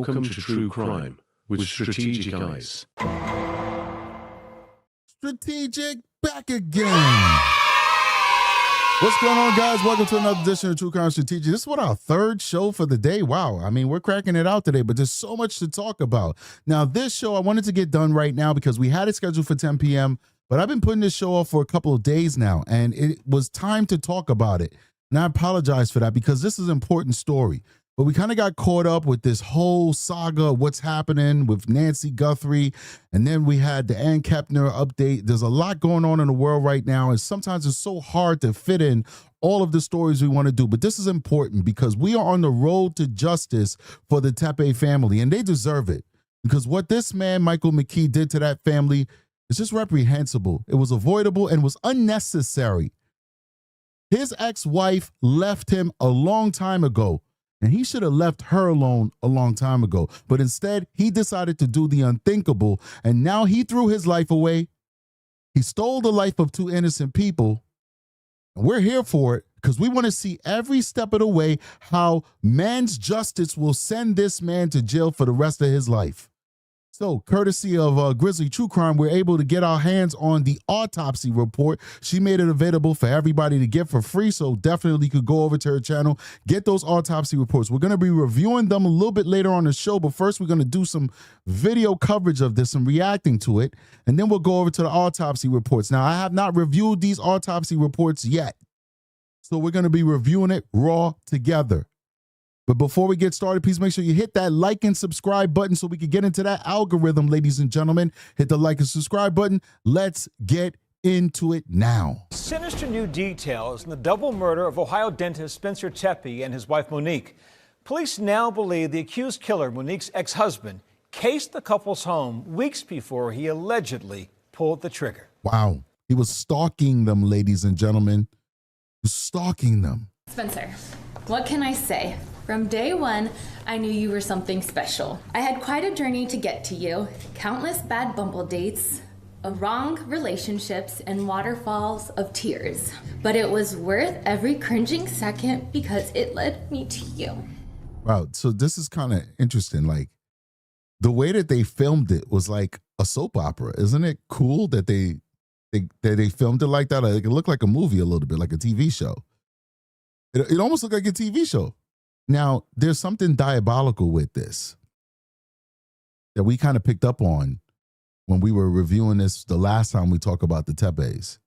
Welcome to True Crime with Strategic Eyes. Strategic back again. What's going on, guys? Welcome to another edition of True Crime Strategic. This is what our third show for the day. Wow. I mean, we're cracking it out today, but there's so much to talk about. Now, this show I wanted to get done right now because we had it scheduled for 10 p.m., but I've been putting this show off for a couple of days now, and it was time to talk about it. And I apologize for that because this is an important story. But we kind of got caught up with this whole saga of what's happening with Nancy Guthrie. And then we had the Ann Kepner update. There's a lot going on in the world right now. And sometimes it's so hard to fit in all of the stories we want to do. But this is important because we are on the road to justice for the Tepe family. And they deserve it. Because what this man, Michael Mckee, did to that family is just reprehensible. It was avoidable and was unnecessary. His ex-wife left him a long time ago. And he should have left her alone a long time ago. But instead, he decided to do the unthinkable. And now he threw his life away. He stole the life of two innocent people. And we're here for it because we want to see every step of the way how man's justice will send this man to jail for the rest of his life. So, courtesy of Grizzly True Crime, we're able to get our hands on the autopsy report. She made it available for everybody to get for free, so definitely you could go over to her channel, get those autopsy reports. We're going to be reviewing them a little bit later on the show, but first we're going to do some video coverage of this and reacting to it, and then we'll go over to the autopsy reports. Now, I have not reviewed these autopsy reports yet, so we're going to be reviewing it raw together. But before we get started, please make sure you hit that like and subscribe button so we can get into that algorithm, ladies and gentlemen. Hit the like and subscribe button. Let's get into it now. Sinister new details in the double murder of Ohio dentist Spencer Tepe and his wife Monique. Police now believe the accused killer, Monique's ex-husband, cased the couple's home weeks before he allegedly pulled the trigger. Wow. He was stalking them, ladies and gentlemen. He was stalking them. Spencer, what can I say? From day one, I knew you were something special. I had quite a journey to get to you. Countless bad bumble dates, wrong relationships, and waterfalls of tears. But it was worth every cringing second because it led me to you. Wow, so this is kind of interesting. Like, the way that they filmed it was like a soap opera. Isn't it cool that they filmed it like that? Like, it looked like a movie a little bit, like a TV show. It almost looked like a TV show. Now, there's something diabolical with this that we kind of picked up on when we were reviewing this the last time we talked about the Tepes.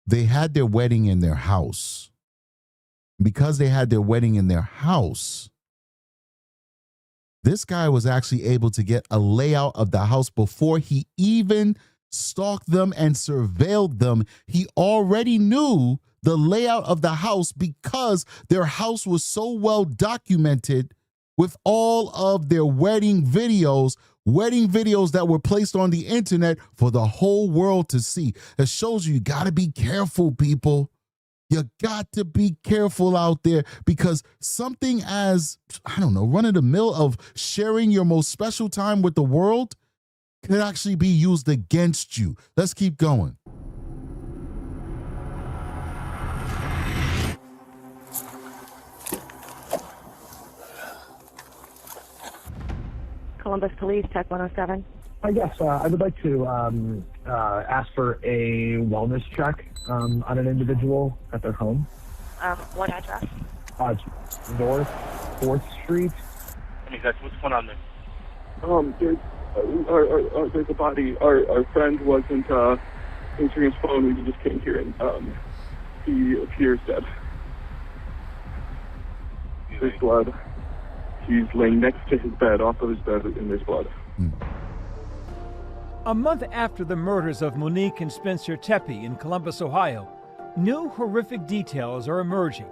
They had their wedding in their house. Because they had their wedding in their house, this guy was actually able to get a layout of the house before he even stalked them and surveilled them. He already knew the layout of the house because their house was so well documented with all of their wedding videos that were placed on the internet for the whole world to see. It shows you got to be careful, people. You got to be careful out there because something as, I don't know, run-of-the-mill of sharing your most special time with the world could actually be used against you. Let's keep going. Columbus Police, Tech 107. Yes, I would like to ask for a wellness check on an individual at their home. What address? It's North 4th Street. What's going on there? There's a body. Our friend wasn't answering his phone. We just came here and he appears dead. There's blood. He's laying next to his bed, off of his bed, and there's blood. A month after the murders of Monique and Spencer Tepe in Columbus, Ohio, new horrific details are emerging.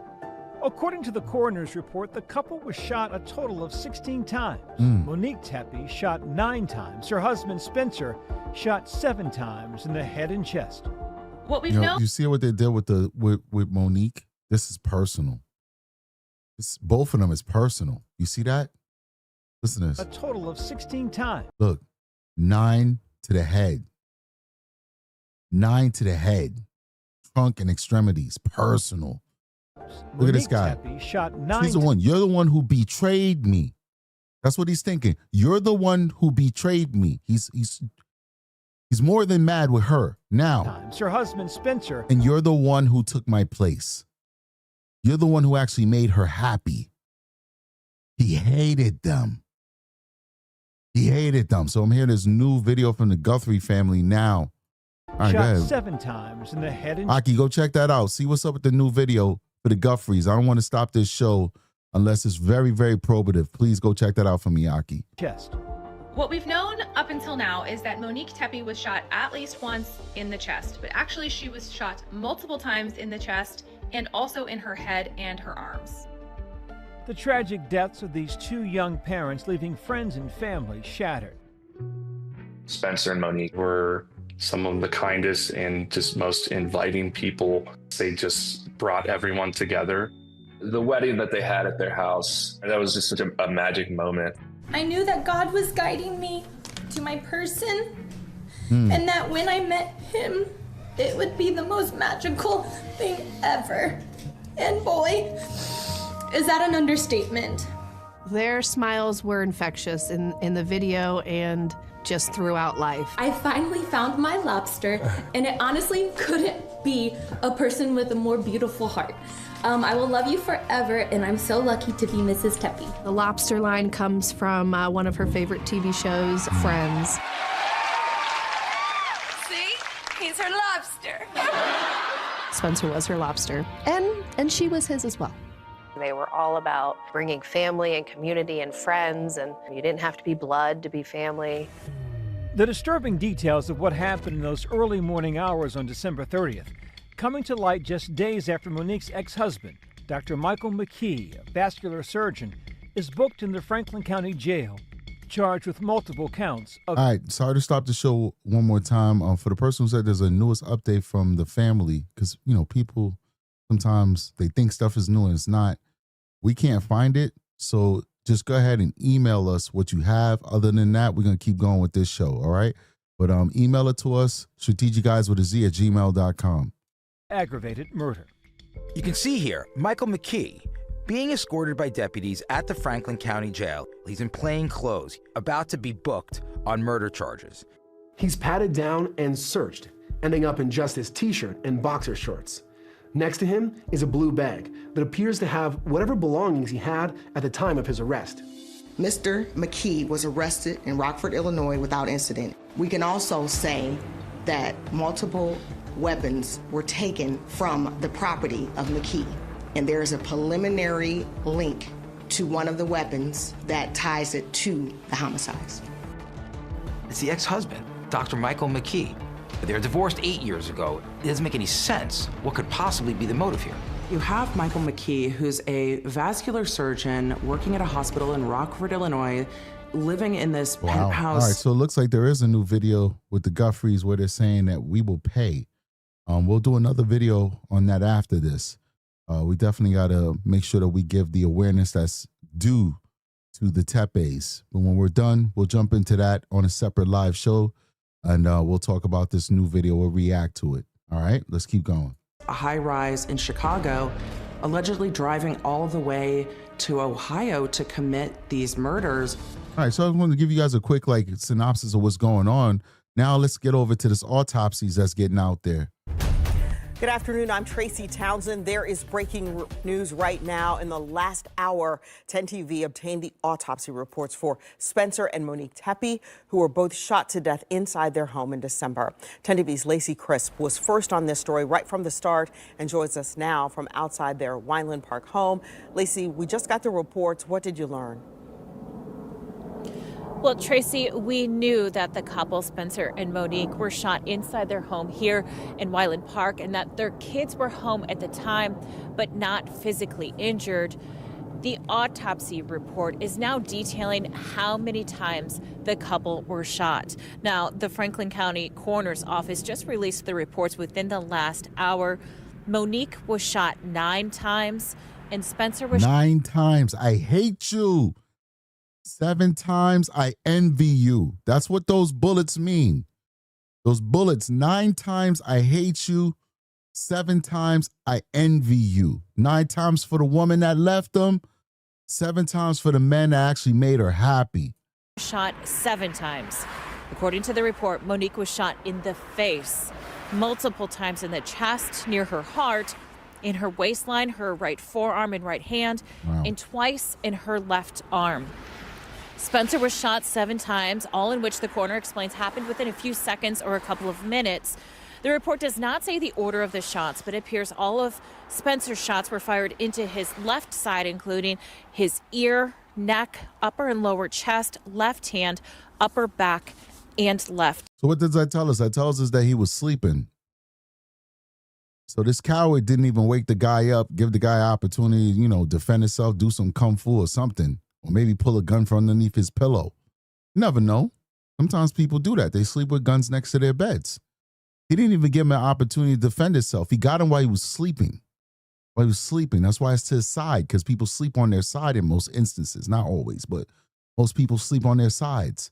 According to the coroner's report, the couple was shot a total of 16 times. Monique Tepe shot 9 times. Her husband, Spencer, shot 7 times in the head and chest. What we You see what they did with Monique? This is personal. Both of them is personal. You see that? Listen to this. A total of 16 times. Look, 9 to the head. 9 to the head. Trunk and extremities. Personal. Look at this guy. Tepe shot 9 He's the one. You're the one who betrayed me. That's what he's thinking. You're the one who betrayed me. He's more than mad with her now. Her husband, Spencer. And you're the one who took my place. You're the one who actually made her happy. He hated them. He hated them. So I'm hearing this new video from the Guthrie family now. All right, go Shot ahead. 7 times in the head and Aki, go check that out. See what's up with the new video for the Guthries. I don't want to stop this show unless it's very, very probative. Please go check that out for me, Aki. chest. What we've known up until now is that Monique Tepe was shot at least once in the chest, but actually she was shot multiple times in the chest and also in her head and her arms. The tragic deaths of these 2 young parents, leaving friends and family shattered. Spencer and Monique were some of the kindest and just most inviting people. They just brought everyone together. The wedding that they had at their house, that was just such a magic moment. I knew that God was guiding me to my person, and that when I met him, it would be the most magical thing ever. And boy, is that an understatement. Their smiles were infectious in the video and just throughout life. I finally found my lobster, and it honestly couldn't be a person with a more beautiful heart. I will love you forever, and I'm so lucky to be Mrs. Tepe. The lobster line comes from one of her favorite TV shows, Friends. See? He's her lobster. Spencer was her lobster, and she was his as well. They were all about bringing family and community and friends, and you didn't have to be blood to be family. The disturbing details of what happened in those early morning hours on December 30th, coming to light just days after Monique's ex-husband, Dr. Michael Mckee, a vascular surgeon, is booked in the Franklin County Jail, charged with multiple counts of... All right, sorry to stop the show one more time. For the person who said there's a newest update from the family, because, people sometimes they think stuff is new and it's not. We can't find it, so just go ahead and email us what you have. Other than that, we're going to keep going with this show, all right? But email it to us, strategiceyesshow@gmail.com. aggravated murder. You can see here Michael Mckee being escorted by deputies at the Franklin County Jail. He's in plain clothes, about to be booked on murder charges. He's patted down and searched, ending up in just his t-shirt and boxer shorts. Next to him is a blue bag that appears to have whatever belongings he had at the time of his arrest. Mr. McKee was arrested in Rockford, Illinois without incident. We can also say that multiple weapons were taken from the property of McKee, and there is a preliminary link to one of the weapons that ties it to the homicides. It's the ex-husband, Dr. Michael Mckee. They're divorced 8 years ago. It doesn't make any sense. What could possibly be the motive here? You have Michael Mckee, who's a vascular surgeon working at a hospital in Rockford, Illinois, living in this penthouse. All right, so it looks like there is a new video with the Guthries where they're saying that we will pay. We'll do another video on that after this. We definitely got to make sure that we give the awareness that's due to the Tepes. But when we're done, we'll jump into that on a separate live show, and we'll talk about this new video. We'll react to it. All right, let's keep going. A high-rise in Chicago, allegedly driving all the way to Ohio to commit these murders. All right, so I wanted to give you guys a quick synopsis of what's going on. Now let's get over to this autopsies that's getting out there. Good afternoon. I'm Tracy Townsend. There is breaking news right now. In the last hour, 10 TV obtained the autopsy reports for Spencer and Monique Tepe, who were both shot to death inside their home in December. 10 TV's Lacey Crisp was first on this story right from the start and joins us now from outside their Wineland Park home. Lacey, we just got the reports. What did you learn? Well, Tracy, we knew that the couple, Spencer and Monique, were shot inside their home here in Wineland Park and that their kids were home at the time, but not physically injured. The autopsy report is now detailing how many times the couple were shot. Now, the Franklin County Coroner's Office just released the reports within the last hour. Monique was shot 9 times and Spencer was 9 times. I hate you. 7 times, I envy you. That's what those bullets mean. Those bullets, 9 times, I hate you. 7 times, I envy you. 9 times for the woman that left them. 7 times for the men that actually made her happy. Shot 7 times. According to the report, Monique was shot in the face, multiple times in the chest, near her heart, in her waistline, her right forearm and right hand, and twice in her left arm. Spencer was shot 7 times, all in which the coroner explains happened within a few seconds or a couple of minutes. The report does not say the order of the shots, but it appears all of Spencer's shots were fired into his left side, including his ear, neck, upper and lower chest, left hand, upper back, and left. So what does that tell us? That tells us that he was sleeping. So this coward didn't even wake the guy up, give the guy an opportunity, defend himself, do some kung fu or something, or maybe pull a gun from underneath his pillow. You never know. Sometimes people do that. They sleep with guns next to their beds. He didn't even give him an opportunity to defend himself. He got him while he was sleeping. That's why it's to his side, because people sleep on their side in most instances. Not always, but most people sleep on their sides.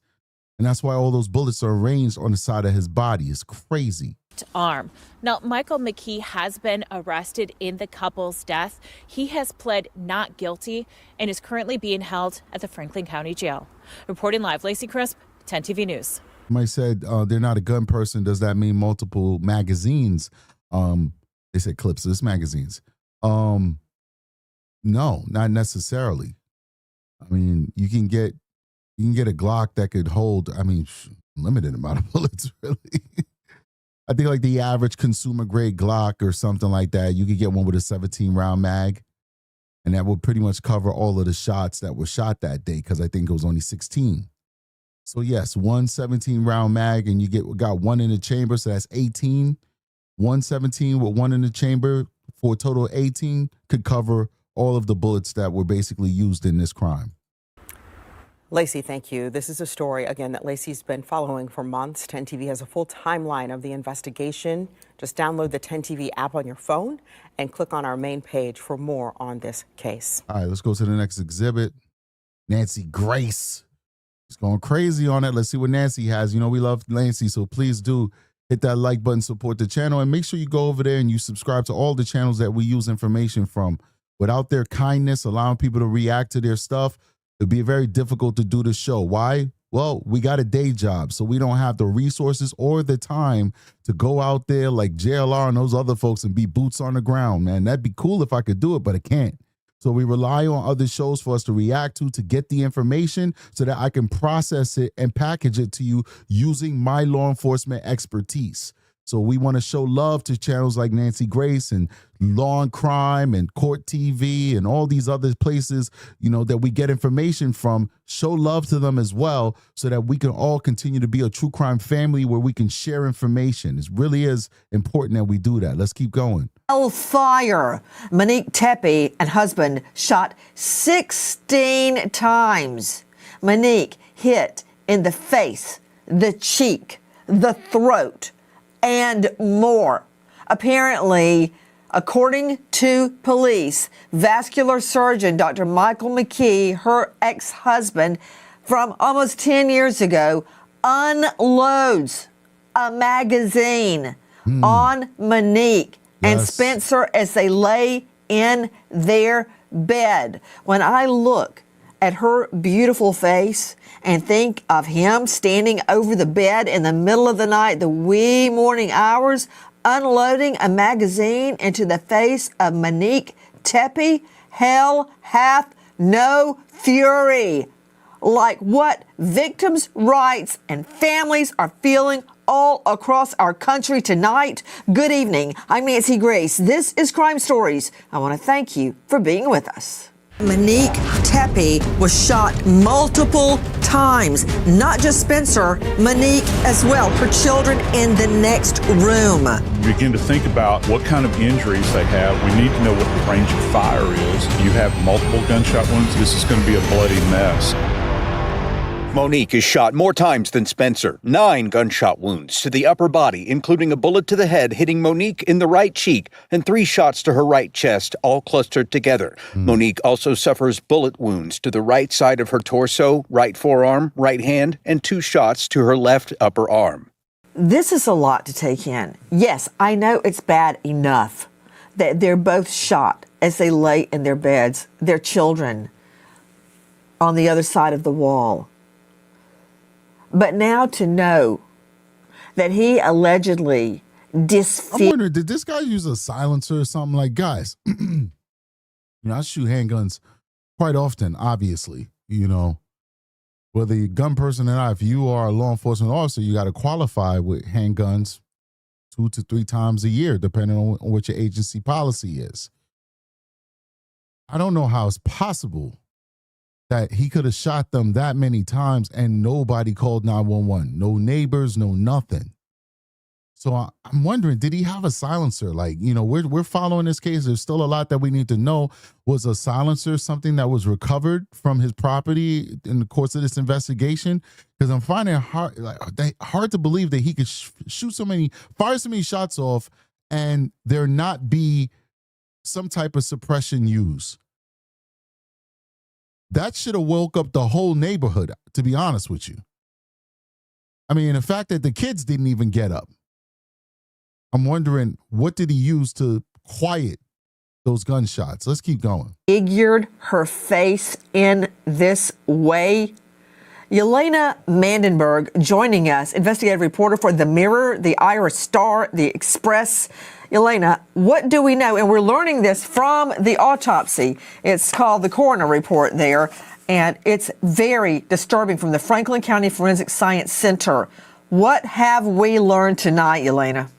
And that's why all those bullets are arranged on the side of his body. It's crazy. Arm. Now, Michael Mckee has been arrested in the couple's death. He has pled not guilty and is currently being held at the Franklin County Jail. Reporting live, Lacey Crisp, 10 TV News. Somebody said they're not a gun person. Does that mean multiple magazines? They said clips. It's magazines. No, not necessarily. I mean, you can get a Glock that could hold, limited amount of bullets, really. I think like the average consumer grade Glock or something like that, you could get one with a 17-round mag, and that would pretty much cover all of the shots that were shot that day, because I think it was only 16. So yes, one 17-round mag, and you got one in the chamber, so that's 18. 117 with one in the chamber for a total of 18 could cover all of the bullets that were basically used in this crime. Lacey, thank you. This is a story, again, that Lacey's been following for months. 10 TV has a full timeline of the investigation. Just download the 10 TV app on your phone and click on our main page for more on this case. All right, let's go to the next exhibit. Nancy Grace. She's going crazy on it. Let's see what Nancy has. We love Nancy, so please do hit that like button, support the channel, and make sure you go over there and you subscribe to all the channels that we use information from. Without their kindness, allowing people to react to their stuff, it'd be very difficult to do the show. Why? Well, we got a day job, so we don't have the resources or the time to go out there like JLR and those other folks and be boots on the ground, man. That'd be cool if I could do it, but I can't. So we rely on other shows for us to react to get the information so that I can process it and package it to you using my law enforcement expertise. So we want to show love to channels like Nancy Grace and Law and Crime and Court TV and all these other places, that we get information from. Show love to them as well so that we can all continue to be a true crime family where we can share information. It really is important that we do that. Let's keep going. Fire. Monique Tepe and husband shot 16 times. Monique hit in the face, the cheek, the throat, and more. Apparently, according to police, vascular surgeon Dr. Michael Mckee, her ex-husband from almost 10 years ago, unloads a magazine on Monique and Spencer as they lay in their bed. When I look at her beautiful face and think of him standing over the bed in the middle of the night, the wee morning hours, unloading a magazine into the face of Monique Tepe, hell hath no fury. Like what victims' rights and families are feeling all across our country tonight. Good evening. I'm Nancy Grace. This is Crime Stories. I want to thank you for being with us. Monique Tepe was shot multiple times. Not just Spencer, Monique as well. Her children in the next room. Begin to think about what kind of injuries they have. We need to know what the range of fire is. You have multiple gunshot wounds. This is going to be a bloody mess. Monique is shot more times than Spencer. 9 gunshot wounds to the upper body, including a bullet to the head hitting Monique in the right cheek and 3 shots to her right chest, all clustered together. Monique also suffers bullet wounds to the right side of her torso, right forearm, right hand, and 2 shots to her left upper arm. This is a lot to take in. Yes, I know it's bad enough that they're both shot as they lay in their beds, their children. on the other side of the wall. But now to know that he allegedly I'm wondering, did this guy use a silencer or something? Like, guys, you know, I shoot handguns quite often, obviously, you know. Whether you're a gun person or not, if you are a law enforcement officer, you got to qualify with handguns 2 to 3 times a year, depending on what your agency policy is. I don't know how it's possible that he could have shot them that many times and nobody called 911. No neighbors, no nothing. So I'm wondering, did he have a silencer? Like, you know, we're following this case. There's still a lot that we need to know. Was a silencer something that was recovered from his property in the course of this investigation? Because I'm finding it hard to believe that he could fire so many shots off and there not be some type of suppression used. That should have woke up the whole neighborhood, to be honest with you. I mean, the fact that the kids didn't even get up. I'm wondering, what did he use to quiet those gunshots? Let's keep going. Figured her face in this way. Yelena Mandenberg joining us, investigative reporter for The Mirror, The Irish Star, The Express. Yelena, what do we know? And we're learning this from the autopsy. It's called the coroner report there, and it's very disturbing from the Franklin County Forensic Science Center. What have we learned tonight, Yelena?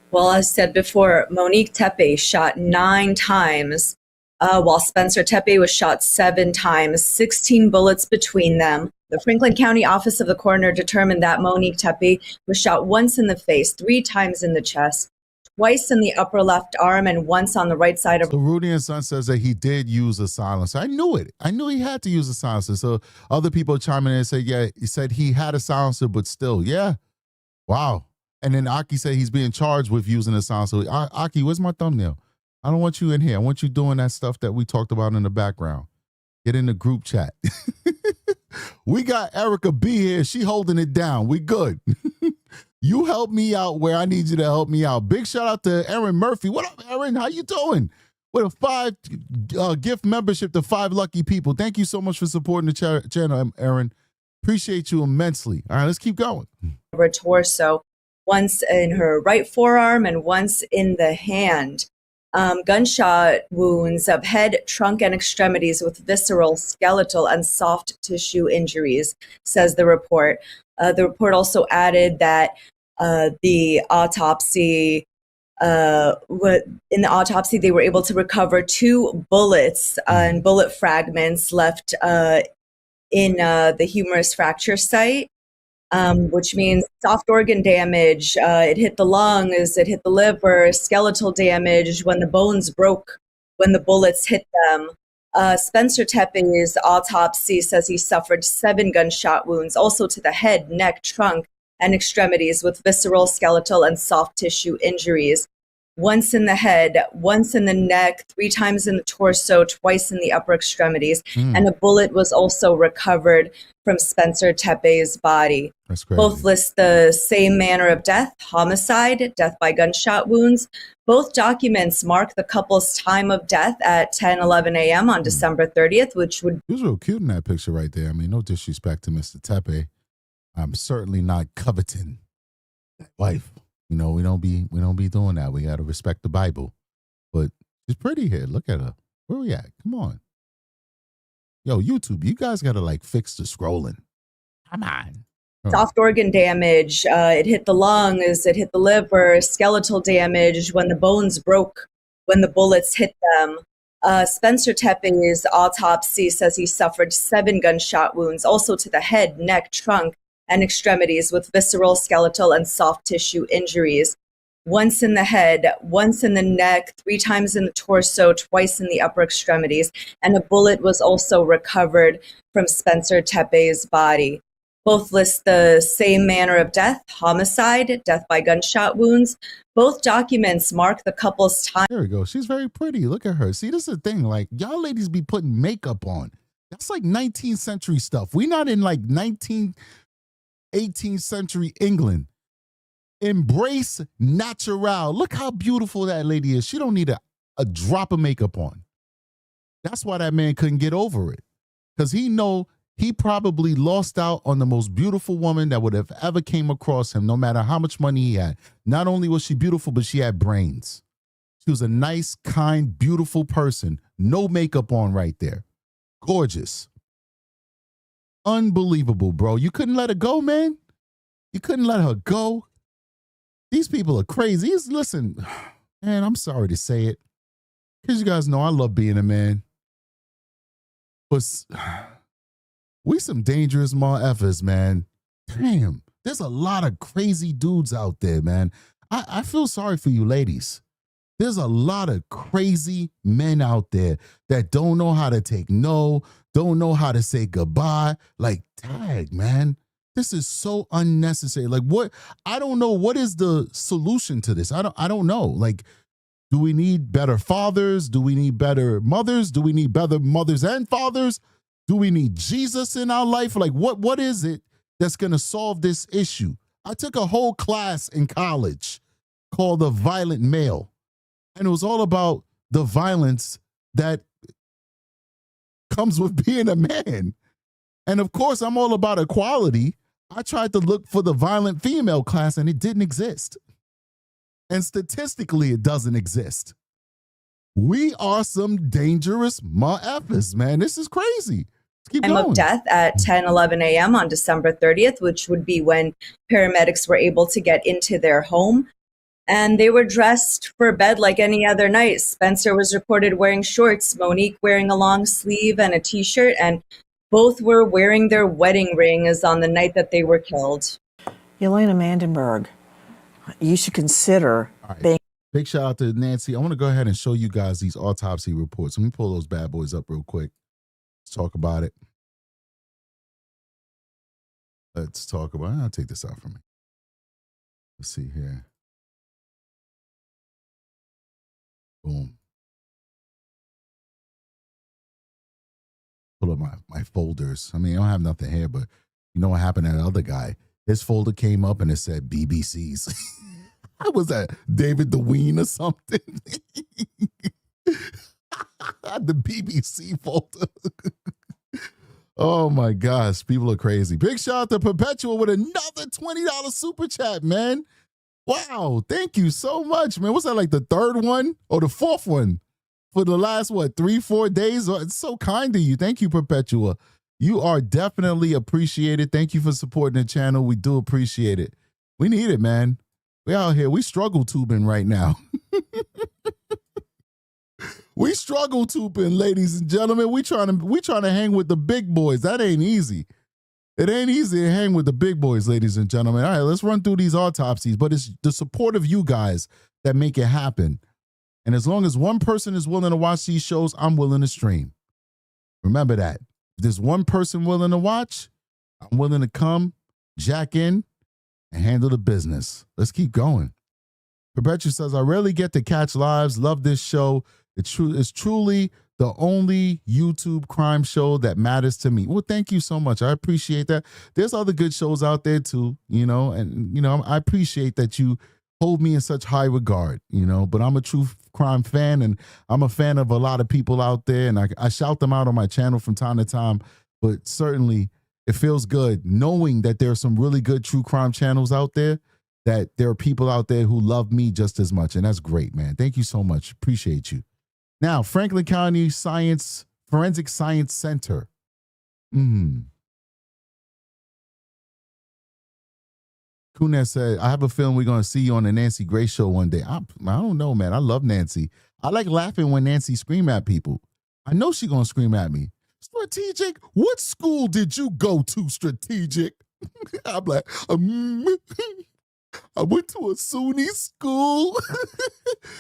Well, as said before, Monique Tepe shot 9 times, while Spencer Tepe was shot 7 times, 16 bullets between them. The Franklin County Office of the Coroner determined that Monique Tepe was shot once in the face, 3 times in the chest, twice in the upper left arm, and once on the right side of. So Rudy and Son says that he did use a silencer. I knew it. I knew he had to use a silencer. So other people chime in and say, yeah, he said he had a silencer, but still, yeah. Wow. And then Aki said he's being charged with using a silencer. Aki, where's my thumbnail? I don't want you in here. I want you doing that stuff that we talked about in the background. Get in the group chat. We got Erica B here. She holding it down. We good. You help me out where I need you to help me out. Big shout out to Erin Murphy. What up, Erin? How you doing? With a 5 gift membership to 5 lucky people. Thank you so much for supporting the channel, Erin. Appreciate you immensely. All right, let's keep going. Her torso, once in her right forearm and once in the hand. Gunshot wounds of head, trunk, and extremities with visceral, skeletal, and soft tissue injuries, says the report. The report also added that the autopsy, in the autopsy, they were able to recover 2 bullets and bullet fragments left in the humerus fracture site. Which means soft organ damage. It hit the lungs, it hit the liver, skeletal damage when the bones broke when the bullets hit them. Spencer Tepe's autopsy says he suffered 7 gunshot wounds, also to the head, neck, trunk, and extremities with visceral, skeletal, and soft tissue injuries. Once in the head, once in the neck, 3 times in the torso, twice in the upper extremities. And a bullet was also recovered from Spencer Tepe's body. That's crazy. Both list the same manner of death, homicide, death by gunshot wounds. Both documents mark the couple's time of death at 10:11 a.m. on December 30th, which would. He was real cute in that picture right there. I mean, no disrespect to Mr. Tepe. I'm certainly not coveting that wife. You know, we don't be doing that. We got to respect the Bible. But she's pretty here. Look at her. Where we at? Come on. Yo, YouTube, you guys got to like fix the scrolling. Come on. Soft organ damage. It hit the lungs, it hit the liver, skeletal damage when the bones broke when the bullets hit them. Spencer Tepe's autopsy says he suffered 7 gunshot wounds, also to the head, neck, trunk, and extremities with visceral, skeletal, and soft tissue injuries. Once in the head, once in the neck, 3 times in the torso, twice in the upper extremities. And a bullet was also recovered from Spencer Tepe's body. Both list the same manner of death, homicide, death by gunshot wounds. Both documents mark the couple's time. There we go. She's very pretty. Look at her. See, this is the thing. Like, y'all ladies be putting makeup on. That's like 19th century stuff. We not in like 18th century England. Embrace natural. Look how beautiful that lady is. She don't need a drop of makeup on. That's why that man couldn't get over it. because he probably lost out on the most beautiful woman that would have ever came across him, no matter how much money he had. Not only was she beautiful, but she had brains. She was a nice, kind, beautiful person. No makeup on right there. Gorgeous. Unbelievable, bro. You couldn't let her go, man. You couldn't let her go. These people are crazy. Listen, man, I'm sorry to say it, because you guys know I love being a man. But we some dangerous effers, man. Damn, there's a lot of crazy dudes out there, man. I feel sorry for you ladies. There's a lot of crazy men out there that don't know how to take no, don't know how to say goodbye. Like, tag, man. This is so unnecessary. Like, what? I don't know. What is the solution to this? I don't know. Like, do we need better fathers? Do we need better mothers? Do we need better mothers and fathers? Do we need Jesus in our life? Like, what is it that's going to solve this issue? I took a whole class in college called The Violent Male, and it was all about the violence that comes with being a man. And of course, I'm all about equality. I tried to look for the violent female class, and it didn't exist. And statistically, it doesn't exist. We are some dangerous effers, man. This is crazy. Let's keep Time going. of death at 10:11 a.m. on December 30th, which would be when paramedics were able to get into their home. And they were dressed for bed like any other night. Spencer was reported wearing shorts, Monique wearing a long sleeve and a t-shirt, and both were wearing their wedding rings on the night that they were killed. Yelena Mandenberg, you should consider being. Big shout out to Nancy. I want to go ahead and show you guys these autopsy reports. Let me pull those bad boys up real quick. Let's talk about it. I'll take this out for me. Let's see here. Boom. Pull up my folders. I mean, I don't have nothing here, but you know what happened to that other guy? His folder came up and it said BBCs. I was that David the Ween or something. The BBC folder. Oh my gosh, people are crazy. Big shout out to Perpetual with another $20 super chat, man. Wow, thank you so much, man. What's that, like the third one or the fourth one for the last, 3-4 days? It's so kind of you. Thank you, Perpetua. You are definitely appreciated. Thank you for supporting the channel. We do appreciate it. We need it, man. We out here. We struggle tubing right now. We struggle tubing, ladies and gentlemen. We trying to hang with the big boys. That ain't easy. It ain't easy to hang with the big boys, ladies and gentlemen. All right, let's run through these autopsies, but it's the support of you guys that make it happen. And as long as one person is willing to watch these shows, I'm willing to stream. Remember that. If there's one person willing to watch, I'm willing to come, jack in, and handle the business. Let's keep going. Perpetua says, I rarely get to catch lives. Love this show. It's truly the only YouTube crime show that matters to me. Well, thank you so much. I appreciate that. There's other good shows out there too, and I appreciate that you hold me in such high regard, but I'm a true crime fan, and I'm a fan of a lot of people out there, and I shout them out on my channel from time to time, but certainly it feels good knowing that there are some really good true crime channels out there, that there are people out there who love me just as much, and that's great, man. Thank you so much. Appreciate you. Now, Franklin County Forensic Science Center. Kunes said, I have a feeling we're going to see you on the Nancy Grace show one day. I don't know, man. I love Nancy. I like laughing when Nancy scream at people. I know she's going to scream at me. Strategic, what school did you go to, Strategic? I'm like, I went to a SUNY school.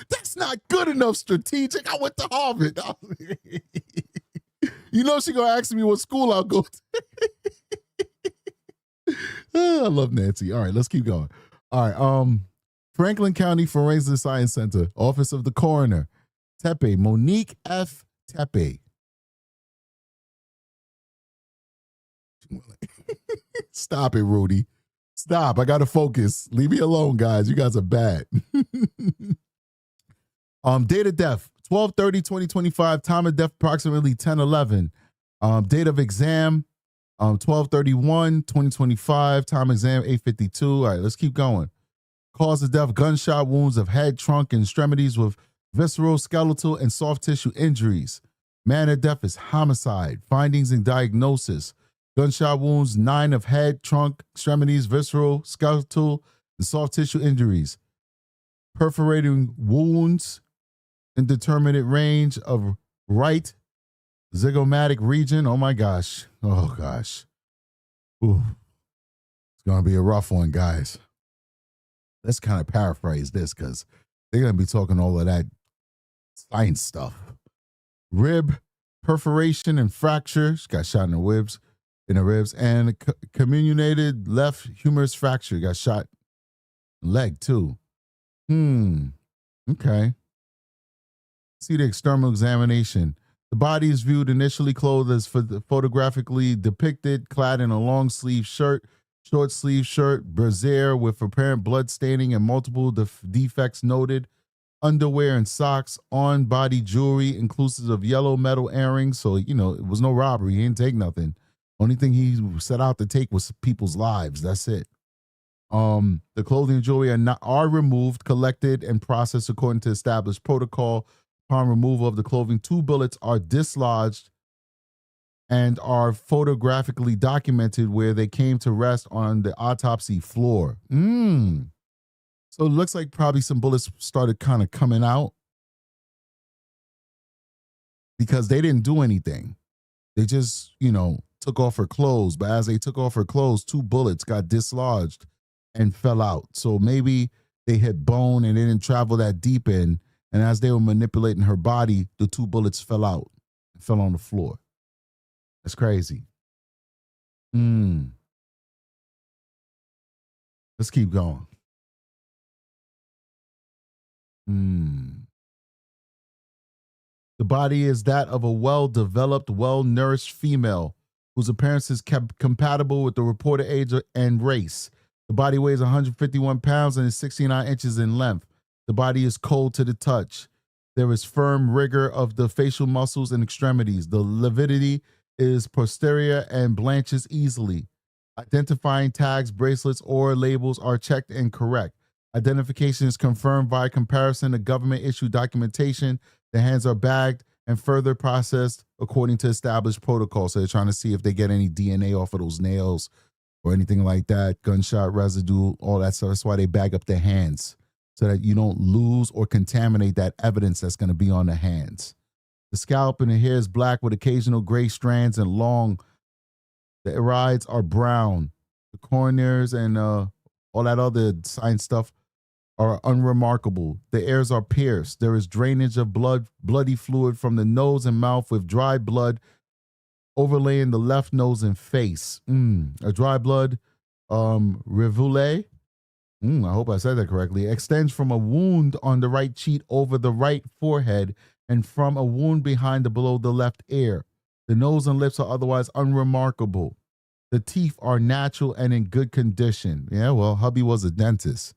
That's not good enough, Strategic. I went to Harvard. You know she going to ask me what school I'll go to. I love Nancy. All right, let's keep going. All right, Franklin County Forensic Science Center, Office of the Coroner, Tepe, Monique F. Tepe. Stop it, Rudy. Stop. I got to focus. Leave me alone, guys. You guys are bad. Date of death, 12/30/2025. Time of death, approximately 10:11. Date of exam, 12/31/2025. Time exam, 8:52. All right, let's keep going. Cause of death, gunshot wounds of head, trunk, and extremities with visceral, skeletal, and soft tissue injuries. Manner of death is homicide. Findings and diagnosis. Gunshot wounds, 9 of head, trunk, extremities, visceral, skeletal, and soft tissue injuries. Perforating wounds, indeterminate range of right zygomatic region. Oh my gosh. Oh gosh. Ooh. It's going to be a rough one, guys. Let's kind of paraphrase this because they're going to be talking all of that science stuff. Rib perforation and fracture. She got shot in the ribs, and comminuted left humerus fracture. Got shot in the leg too. Okay. See the external examination. The body is viewed initially clothed as photographically depicted, clad in a long sleeve shirt, short sleeve shirt, brassiere with apparent blood staining and multiple defects noted, underwear and socks, on body jewelry inclusive of yellow metal earrings. So, it was no robbery. He didn't take nothing. Only thing he set out to take was people's lives. That's it. The clothing and jewelry are removed, collected, and processed according to established protocol. Upon removal of the clothing, 2 bullets are dislodged and are photographically documented where they came to rest on the autopsy floor. So it looks like probably some bullets started kind of coming out because they didn't do anything. They just, took off her clothes. But as they took off her clothes, 2 bullets got dislodged and fell out. So maybe they hit bone and they didn't travel that deep in. And as they were manipulating her body, the 2 bullets fell out and fell on the floor. That's crazy. Let's keep going. The body is that of a well-developed, well-nourished female whose appearance is compatible with the reported age and race. The body weighs 151 pounds and is 69 inches in length. The body is cold to the touch. There is firm rigor of the facial muscles and extremities. The lividity is posterior and blanches easily. Identifying tags, bracelets, or labels are checked and correct. Identification is confirmed by comparison to government-issued documentation. The hands are bagged and further processed according to established protocol. So they're trying to see if they get any DNA off of those nails or anything like that, gunshot residue, all that stuff. That's why they bag up their hands so that you don't lose or contaminate that evidence that's going to be on the hands. The scalp and the hair is black with occasional gray strands and long. The irides are brown. The coronaries and all that other science stuff are unremarkable. The ears are pierced. There is drainage of bloody fluid from the nose and mouth with dry blood overlaying the left nose and face. A dry blood rivule, I hope I said that correctly, extends from a wound on the right cheek over the right forehead and from a wound below the left ear. The nose and lips are otherwise unremarkable. The teeth are natural and in good condition. Yeah, well, hubby was a dentist.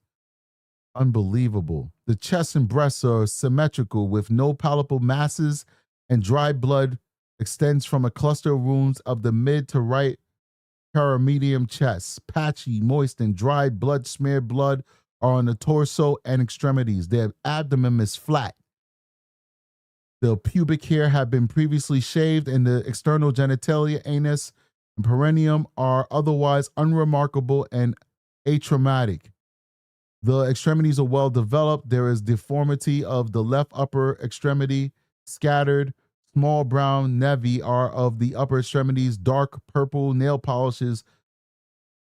Unbelievable. The chest and breasts are symmetrical with no palpable masses, and dry blood extends from a cluster of wounds of the mid to right paramedium chest. Patchy, moist, and dried smeared blood are on the torso and extremities. Their abdomen is flat. The pubic hair have been previously shaved, and the external genitalia, anus, and perineum are otherwise unremarkable and atraumatic. The extremities are well developed. There is deformity of the left upper extremity, scattered. Small brown nevi are of the upper extremities, dark purple nail polishes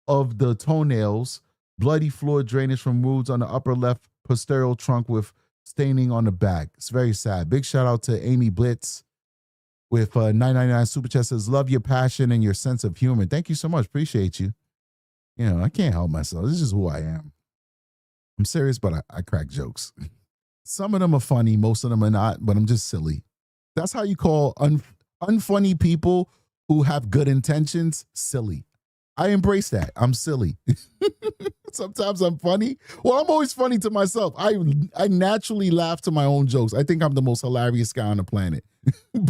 of the toenails, bloody fluid drainage from wounds on the upper left posterior trunk with staining on the back. It's very sad. Big shout out to Amy Blitz with 999 Super Chat says, love your passion and your sense of humor. Thank you so much. Appreciate you. I can't help myself. This is just who I am. I'm serious, but I crack jokes. Some of them are funny. Most of them are not, but I'm just silly. That's how you call unfunny people who have good intentions silly. I embrace that. I'm silly. Sometimes I'm funny. Well, I'm always funny to myself. I naturally laugh to my own jokes. I think I'm the most hilarious guy on the planet.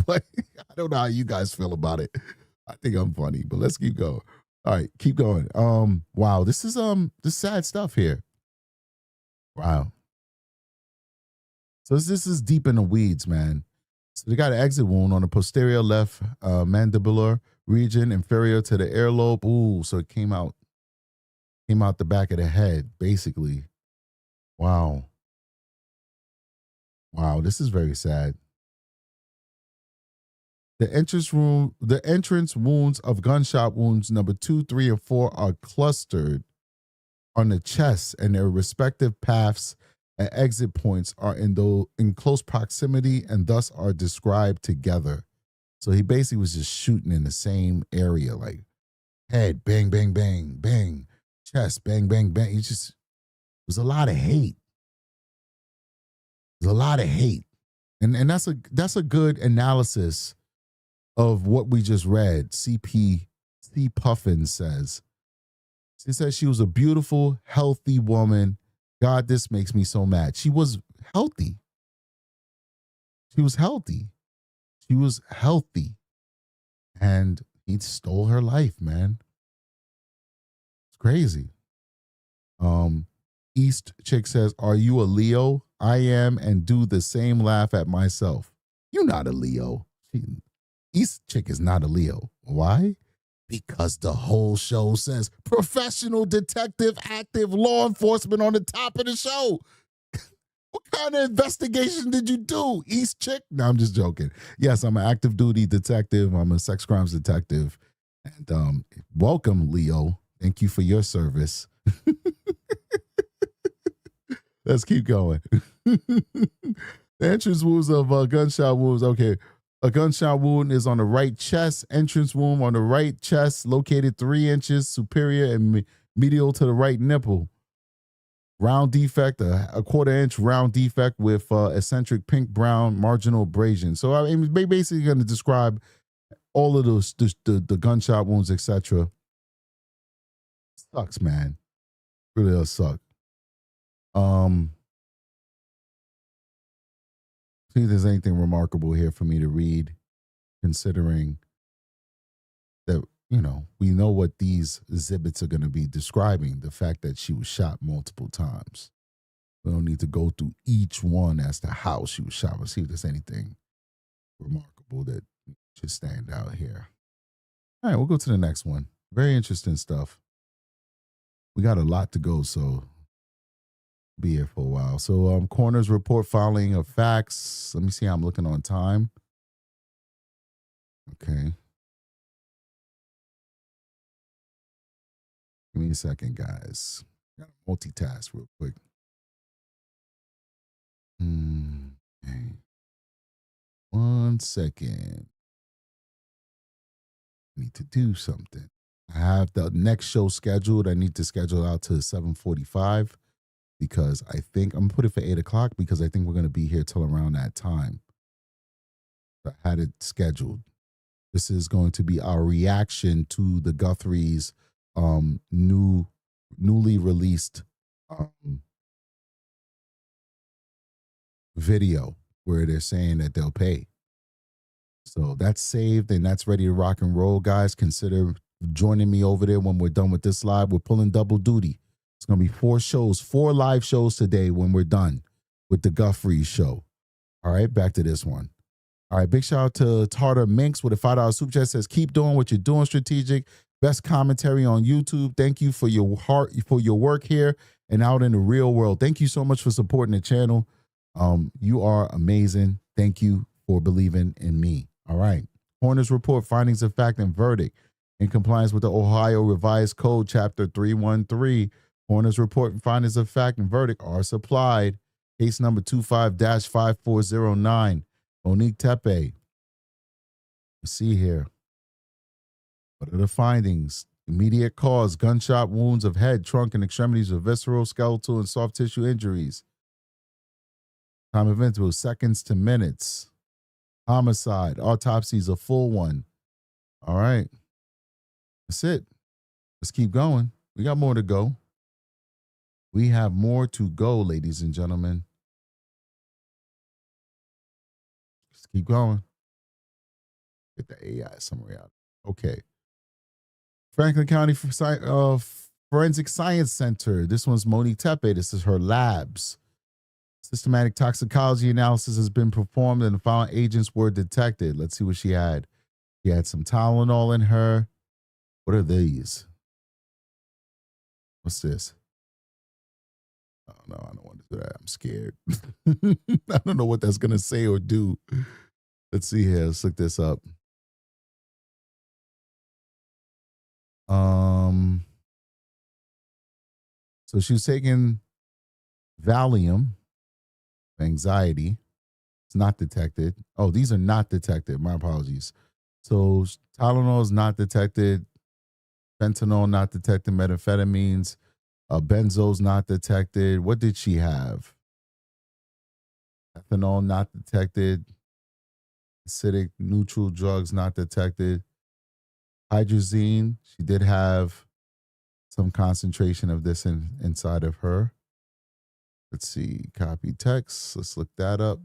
But I don't know how you guys feel about it. I think I'm funny, but let's keep going. All right, keep going. Wow, this is sad stuff here. Wow. So this is deep in the weeds, man. So they got an exit wound on the posterior left mandibular region, inferior to the earlobe. Ooh, so it came out the back of the head, basically. Wow. Wow, this is very sad. The entrance wounds of gunshot wounds number 2, 3, and 4 are clustered on the chest, and their respective paths and exit points are in close proximity and thus are described together. So he basically was just shooting in the same area, like head, bang, bang, bang, bang, chest, bang, bang, bang. It was a lot of hate. There's a lot of hate. And that's a good analysis of what we just read. C. Puffin says. She says she was a beautiful, healthy woman. God, this makes me so mad. She was healthy. She was healthy. She was healthy. And he stole her life, man. It's crazy. East Chick says, are you a Leo? I am, and do the same laugh at myself. You're not a Leo. East Chick is not a Leo. Why? Because the whole show says professional detective, active law enforcement on the top of the show. What kind of investigation did you do, East Chick? No, I'm just joking. Yes, I'm an active duty detective. I'm a sex crimes detective. And welcome, Leo. Thank you for your service. Let's keep going. The entrance wounds of gunshot wounds. Okay. A gunshot wound is on the right chest. Entrance wound on the right chest, located 3 inches superior and medial to the right nipple. Round defect, a 1/4 inch round defect with eccentric pink-brown marginal abrasion. So I mean, basically going to describe all of those, the gunshot wounds, etc. Sucks, man. Really does suck. See if there's anything remarkable here for me to read, considering that, we know what these exhibits are going to be describing, the fact that she was shot multiple times. We don't need to go through each one as to how she was shot. We'll see if there's anything remarkable that should stand out here. All right, we'll go to the next one. Very interesting stuff. We got a lot to go, so be here for a while. So coroner's report filing of facts. Let me see how I'm looking on time. Okay. Give me a second, guys. Gotta multitask real quick. Okay. 1 second. Need to do something. I have the next show scheduled. I need to schedule out to 7:45. Because I think I'm gonna put it for 8 o'clock because I think we're gonna be here till around that time. I had it scheduled. This is going to be our reaction to the Guthrie's newly released video where they're saying that they'll pay. So that's saved and that's ready to rock and roll, guys. Consider joining me over there when we're done with this live. We're pulling double duty. It's going to be 4 shows, 4 live shows today when we're done with the Guthrie show. All right, back to this one. All right, big shout out to Tartar Minx with a $5 super chat. Says, keep doing what you're doing, strategic. Best commentary on YouTube. Thank you for your heart, for your work here and out in the real world. Thank you so much for supporting the channel. You are amazing. Thank you for believing in me. All right. Coroner's report, findings of fact and verdict. In compliance with the Ohio Revised Code, Chapter 313, coroner's report and findings of fact and verdict are supplied. Case number 25-5409. Monique Tepe. Let's see here. What are the findings? Immediate cause, gunshot wounds of head, trunk, and extremities with visceral, skeletal, and soft tissue injuries. Time of event was seconds to minutes. Homicide. Autopsy is a full one. All right. That's it. Let's keep going. We got more to go. We have more to go, ladies and gentlemen. Let's keep going. get the AI summary out. Okay. Franklin County Forensic Science Center. This one's Monique Tepe. This is her labs. Systematic toxicology analysis has been performed and the following agents were detected. Let's see what she had. She had some Tylenol in her. What are these? What's this? Oh, no, I don't want to do that. I'm scared. I don't know what that's going to say or do. Let's see here. Let's look this up. So she was taking Valium for anxiety. It's not detected. Oh, these are not detected. My apologies. So Tylenol is not detected. Fentanyl not detected. Methamphetamines. Benzo's not detected. What did she have? Ethanol not detected. Acidic neutral drugs not detected. Hydrazine, she did have some concentration of this inside of her. Let's see, copy text. Let's look that up.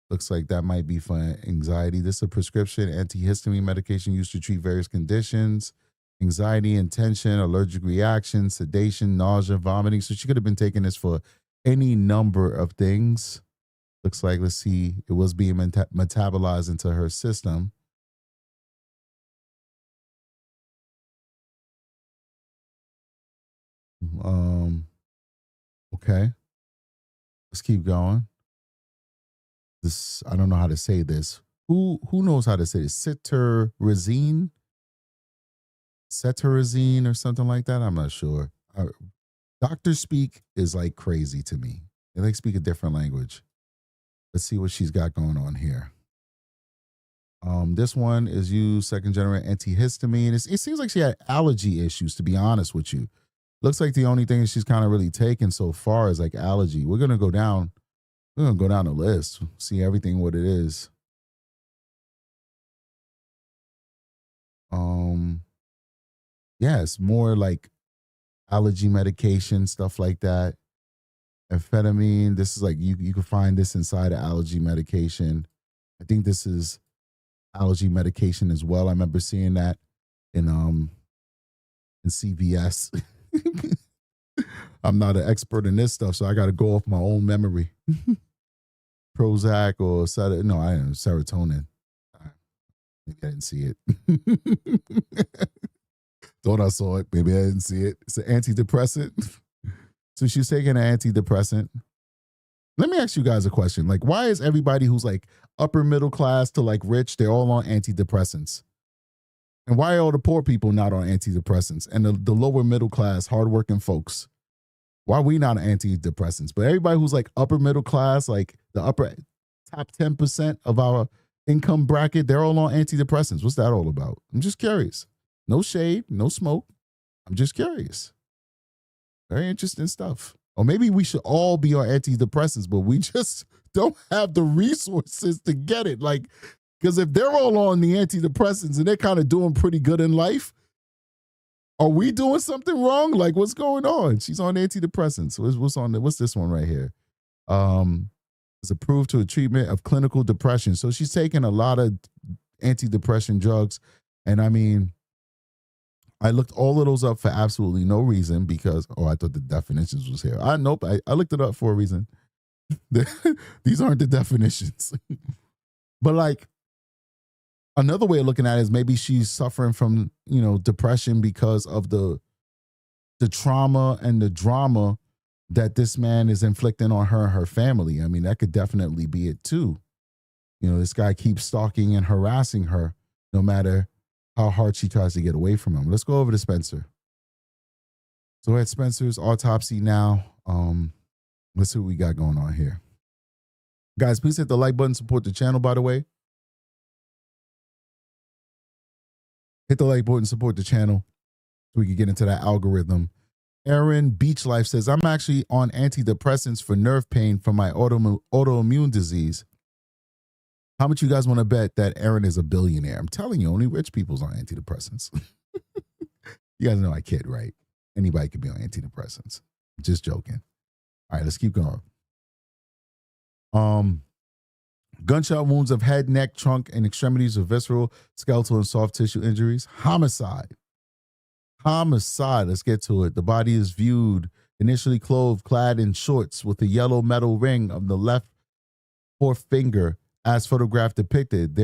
Looks like that might be for anxiety. This is a prescription antihistamine medication used to treat various conditions. Anxiety and tension, allergic reaction, sedation, nausea, vomiting. So she could have been taking this for any number of things. Looks like, let's see, it was being metabolized into her system. Okay. Let's keep going. This, I don't know how to say this. Who knows how to say this? Cetirizine or something like that. I'm not sure. Doctor speak is like crazy to me. They like speak a different language. Let's see what she's got going on here. This one is used second generation antihistamine. It seems like she had allergy issues, to be honest with you. Looks like the only thing she's kind of really taken so far is like allergy. We're gonna go down the list, see everything what it is. Yeah, it's more like allergy medication, stuff like that. Amphetamine, this is like you can find this inside of allergy medication. I think this is allergy medication as well. I remember seeing that in CVS. I'm not an expert in this stuff, so I got to go off my own memory. Prozac or serotonin. Maybe I didn't see it. Thought I saw it. Maybe I didn't see it. It's an antidepressant. So she's taking an antidepressant. Let me ask you guys a question. Like, why is everybody who's like upper middle class to like rich, they're all on antidepressants? And why are all the poor people not on antidepressants? And the lower middle class, hardworking folks, why are we not on antidepressants? But everybody who's like upper middle class, like the upper top 10% of our income bracket, they're all on antidepressants. What's that all about? I'm just curious. No shade, no smoke. I'm just curious. Very interesting stuff. Or maybe we should all be on antidepressants, but we just don't have the resources to get it. Like, because if they're all on the antidepressants and they're kind of doing pretty good in life, are we doing something wrong? Like, what's going on? She's on antidepressants. What's this one right here? It's approved to a treatment of clinical depression. So she's taking a lot of antidepressant drugs. And I mean, I looked all of those up for absolutely no reason because, I thought the definitions was here. I looked it up for a reason. These aren't the definitions. But like, another way of looking at it is maybe she's suffering from, depression because of the trauma and the drama that this man is inflicting on her and her family. I mean, that could definitely be it too. This guy keeps stalking and harassing her no matter how hard she tries to get away from him. Let's go over to Spencer. So we're at Spencer's autopsy now. Let's see what we got going on here. Guys, please hit the like button, support the channel, by the way. Hit the like button, support the channel so we can get into that algorithm. Aaron Beachlife says, I'm actually on antidepressants for nerve pain from my autoimmune disease. How much you guys want to bet that Aaron is a billionaire? I'm telling you, only rich people's on antidepressants. You guys know I kid, right? Anybody could be on antidepressants. Just joking. All right, let's keep going. Gunshot wounds of head, neck, trunk, and extremities with visceral, skeletal, and soft tissue injuries. Homicide. Homicide. Let's get to it. The body is viewed initially clothed, clad in shorts with a yellow metal ring of the left forefinger as photograph depicted.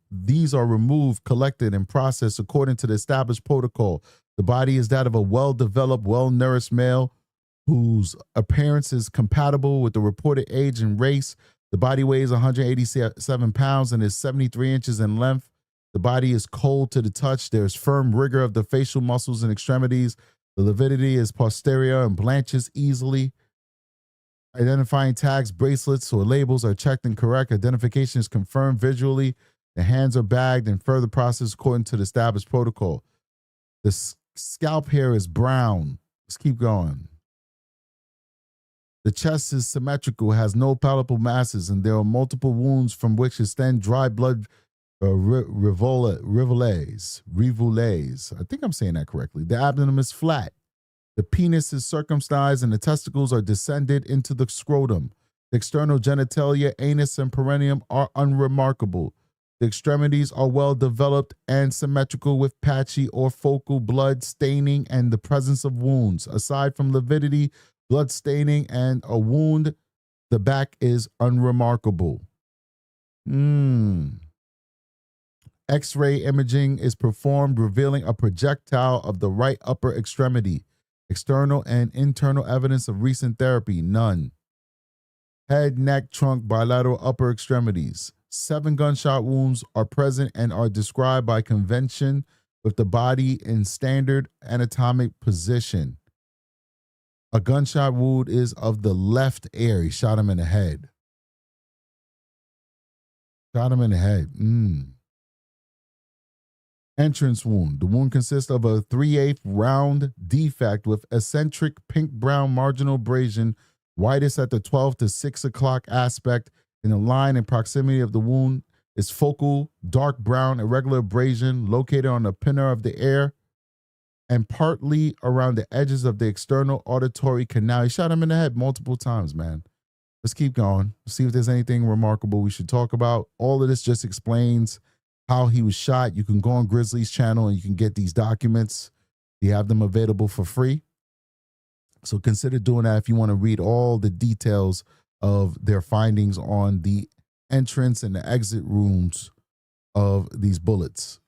These are removed, collected, and processed according to the established protocol. The body is that of a well-developed, well-nourished male whose appearance is compatible with the reported age and race. The body weighs 187 pounds and is 73 inches in length. The body is cold to the touch. There's firm rigor of the facial muscles and extremities. The lividity is posterior and blanches easily. Identifying tags, bracelets, or labels are checked and correct. Identification is confirmed visually. The hands are bagged and further processed according to the established protocol. The scalp hair is brown. Let's keep going. The chest is symmetrical, has no palpable masses, and there are multiple wounds from which extend dry blood rivulets. I think I'm saying that correctly. The abdomen is flat. The penis is circumcised, and the testicles are descended into the scrotum. The external genitalia, anus, and perineum are unremarkable. The extremities are well developed and symmetrical with patchy or focal blood staining and the presence of wounds. Aside from lividity, blood staining, and a wound, the back is unremarkable. X-ray imaging is performed, revealing a projectile of the right upper extremity. External and internal evidence of recent therapy, none. Head, neck, trunk, bilateral upper extremities. 7 gunshot wounds are present and are described by convention with the body in standard anatomic position. A gunshot wound is of the left ear. He shot him in the head. Shot him in the head. Entrance wound. The wound consists of a 3/8 round defect with eccentric pink-brown marginal abrasion, widest at the 12 to 6 o'clock aspect. In the line and proximity of the wound is focal, dark brown, irregular abrasion located on the pinna of the ear and partly around the edges of the external auditory canal. He shot him in the head multiple times, man. Let's keep going. See if there's anything remarkable we should talk about. All of this just explains how he was shot. You can go on Grizzly's channel and you can get these documents. You have them available for free. So consider doing that if you want to read all the details of their findings on the entrance and the exit rooms of these bullets.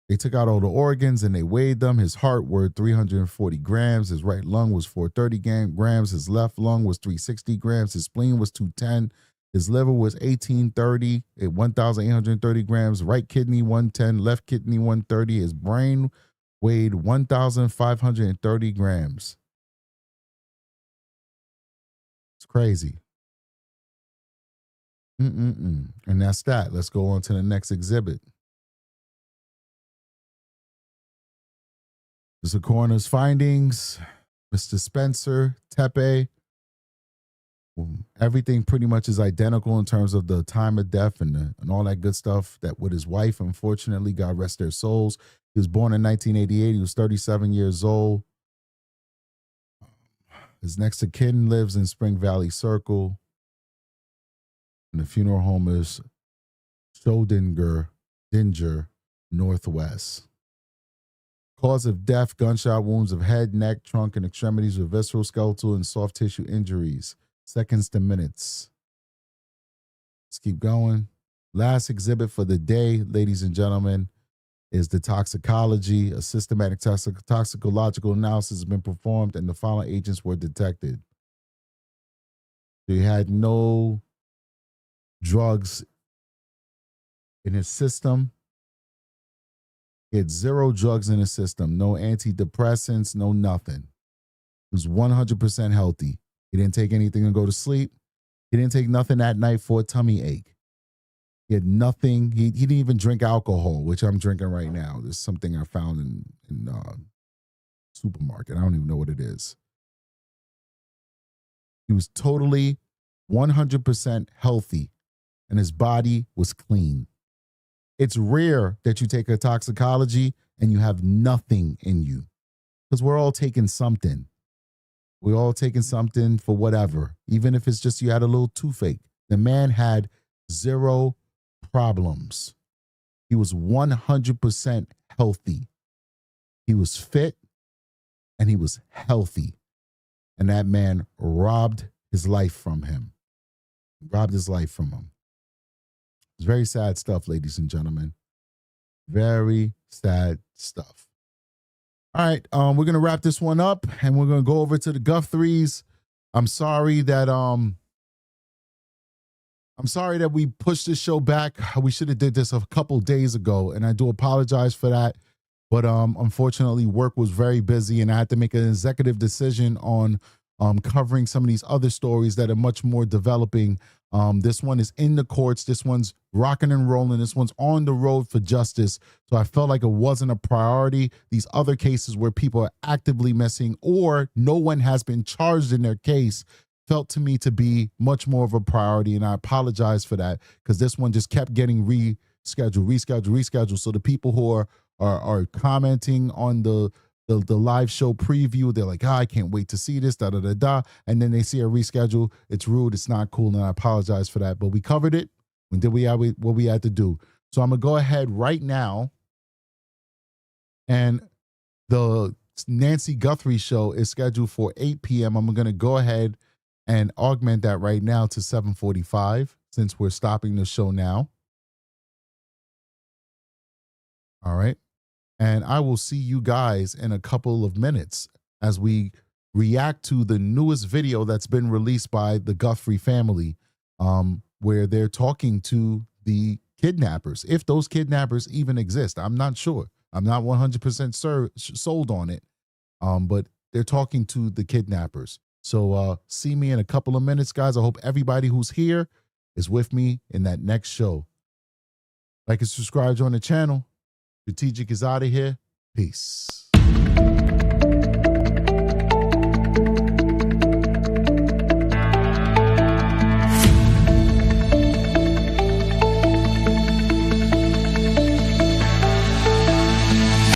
They took out all the organs and they weighed them. His heart weighed 340 grams. His right lung was 430 grams. His left lung was 360 grams. His spleen was 210. His liver was 1830 at 1,830 grams. Right kidney 110. Left kidney 130. His brain weighed 1,530 grams. It's crazy. And that's that. Let's go on to the next exhibit. This is the coroner's findings. Mr. Spencer Tepe. Everything pretty much is identical in terms of the time of death and all that good stuff. That with his wife, unfortunately, God rest their souls. He was born in 1988. He was 37 years old. His next of kin lives in Spring Valley Circle. And the funeral home is Dinger, Northwest. Cause of death, gunshot wounds of head, neck, trunk, and extremities with visceral, skeletal, and soft tissue injuries. Seconds to minutes. Let's keep going. Last exhibit for the day, ladies and gentlemen, is the toxicology. A systematic toxicological analysis has been performed and the following agents were detected. He had no drugs in his system. He had 0 drugs in his system, no antidepressants, no nothing. He was 100% healthy. He didn't take anything to go to sleep. He didn't take nothing that night for a tummy ache. He had nothing. He didn't even drink alcohol, which I'm drinking right now. There's something I found in supermarket. I don't even know what it is. He was totally 100% healthy, and his body was clean. It's rare that you take a toxicology and you have nothing in you, because we're all taking something. We're all taking something for whatever, even if it's just you had a little toothache. The man had 0 problems. He was 100% healthy. He was fit and he was healthy. And that man robbed his life from him. Robbed his life from him. It's very sad stuff, ladies and gentlemen. Very sad stuff. All right, we're gonna wrap this one up, and we're gonna go over to the Guthries. I'm sorry that we pushed this show back. We should have did this a couple days ago, and I do apologize for that. But unfortunately, work was very busy, and I had to make an executive decision on covering some of these other stories that are much more developing. This one is in the courts. This one's rocking and rolling. This one's on the road for justice. So I felt like it wasn't a priority. These other cases where people are actively missing or no one has been charged in their case felt to me to be much more of a priority. And I apologize for that because this one just kept getting rescheduled. So the people who are commenting on the live show preview, they're like, I can't wait to see this, and then they see a reschedule. It's rude, it's not cool, and I apologize for that. But we covered it. We did what we had to do. So I'm gonna go ahead right now, and the Nancy Guthrie show is scheduled for 8 p.m. I'm gonna go ahead and augment that right now to 7:45 since we're stopping the show now. All right. And I will see you guys in a couple of minutes as we react to the newest video that's been released by the Guthrie family, where they're talking to the kidnappers. If those kidnappers even exist, I'm not sure. I'm not 100% sold on it, but they're talking to the kidnappers. So see me in a couple of minutes, guys. I hope everybody who's here is with me in that next show. Like and subscribe on the channel. Strategic is out of here. Peace.